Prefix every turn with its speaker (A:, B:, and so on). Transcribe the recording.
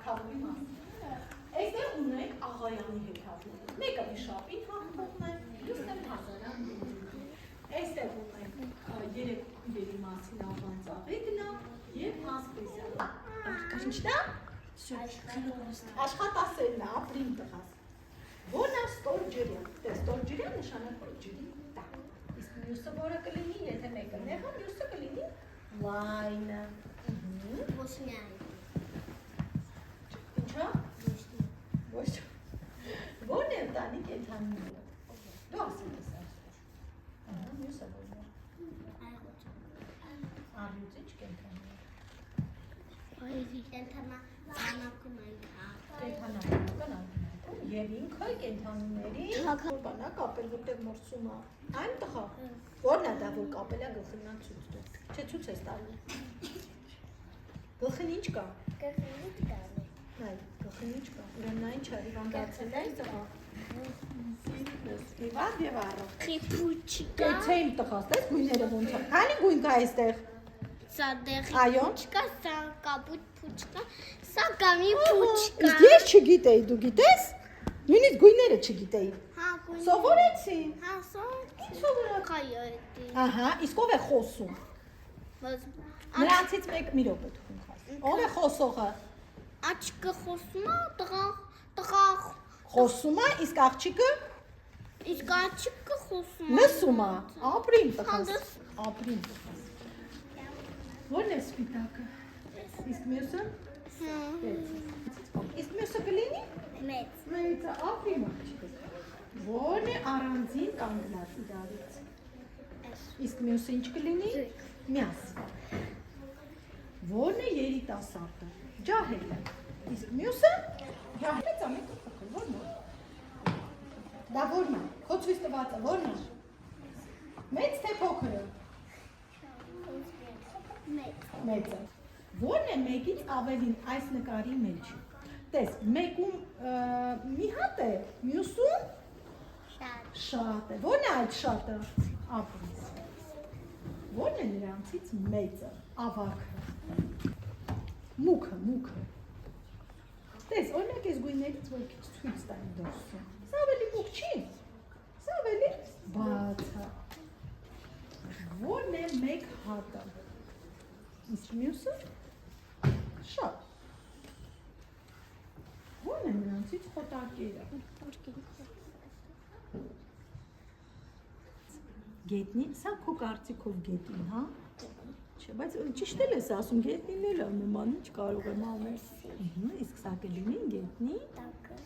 A: թագավորի մասին։ Այստեղ ունենք աղայանի հեքիաթները։ Մեկը վիշապին հաղթողն է, մյուսն էլ հազարան։ Այստեղ ունենք երեք քույրերի մասին աղան ծաղիկն է եւ Ասպեսիանը։ Ինչն է? Աշխատասերն է, ապրիմ տղաս։ Որն է ստորջրյան։ Դե ստորջրյան նշանակում է ջրի տակ։ Իսկ մյուսը որը կլինի, եթե մեկը նեղը, մյուսը կլինի լայնը։
B: Ոչնյա։
A: Ինչա՞։ Ոչ։ Որն է տանի կենդանիները։ Դու ասել ես այսօր։ Ահա, մյուսը որն է։ Արյուծիչ կենդանիներ։
B: Կենդանակում ենք
A: Կենդանական ակնարկում եւ ինքը կենդանիների բանա կապել որտեղ մրցում է։ Այն տղա։ Որն է դա որ կապել է գլխին ցույց տու։ Չէ ցույց ես տալու։ Գլխին ինչ կա։
B: Գլխին կա։
A: Այ գլխին ինչ կա։ Ուրեմն այն չէ, հիվանդացել է տղա։ Հիվանդ եւ առող։
B: Խիփուչկա։
A: Կեցե իմ տղաս, դες գույները ոնց է։ Քանի գույն կա այստեղ։
B: Սա դեղի
A: Այո։
B: փուչկա, սա կապույտ փուչկա, սա կամի փուչկա։
A: Իսկ ես չգիտեի, դու գիտես։ Նույնիսկ գույները չգիտեի։
B: Հա, գույն։
A: Սովորեցի։
B: Հա, սա։
A: Սովորակ։
B: Կայո էդի։
A: Ահա, իսկ ով է խոսում։ Նրանցից մեկ մի րոպե թվում խաս։ Ով է խոսողը։
B: Աչքը խոսում է, տղա
A: Խոսում է, իսկ աղջիկը
B: իսկ աչքը խոսում է։
A: լսում է։ Ապրիմ տղաս։
B: Հանդես։
A: Ապրիմ տղաս։ Որն է սպիտակը։ Իսկ մյուսը։
B: Հա։
A: Իսկ մյուսը կլինի։
B: Մեծ։
A: Մեծը ապրիմ աղջիկը։ Որն է առանձին կանգնած իրարից։ Իսկ մյուսը ինչ կլինի։ Միաս։ Որն է երիտասարդը։ Ջահելը։ Իսկ մյուսը ջահելը ծամիկը փոքր, որն է։ Դա որն է։ Խոցվից տվածը որն է։ Մեծ թե փոքրը։ Մեծը։ Որն է մեկից ավելին այս նկարի մեջ։ Տես, մեկում մի հատ է, մյուսում շատ է։ Որն է այդ շատը։ Ապրից։ Որն է նրանցից մեծը, ավագը։ Մուքը։ Տես, օրինակ ես գույներից որ քիչ ցույց տամ դուրսը։ Սա ավելի մուք չի։ Սա ավելի բաց է։ Որն է մեկ հատը։ Իսկ մյուսը շատ։ Որն է նրանցից խոտակերը։ Գետնի, սա քո կարծիքով գետնին, հա։ Չէ, բայց ճիշտ էլ ես ասում, գետնին էլ է նման, ինչ կարող եմ անել։ Իսկ սա կլինի գետնի տակը։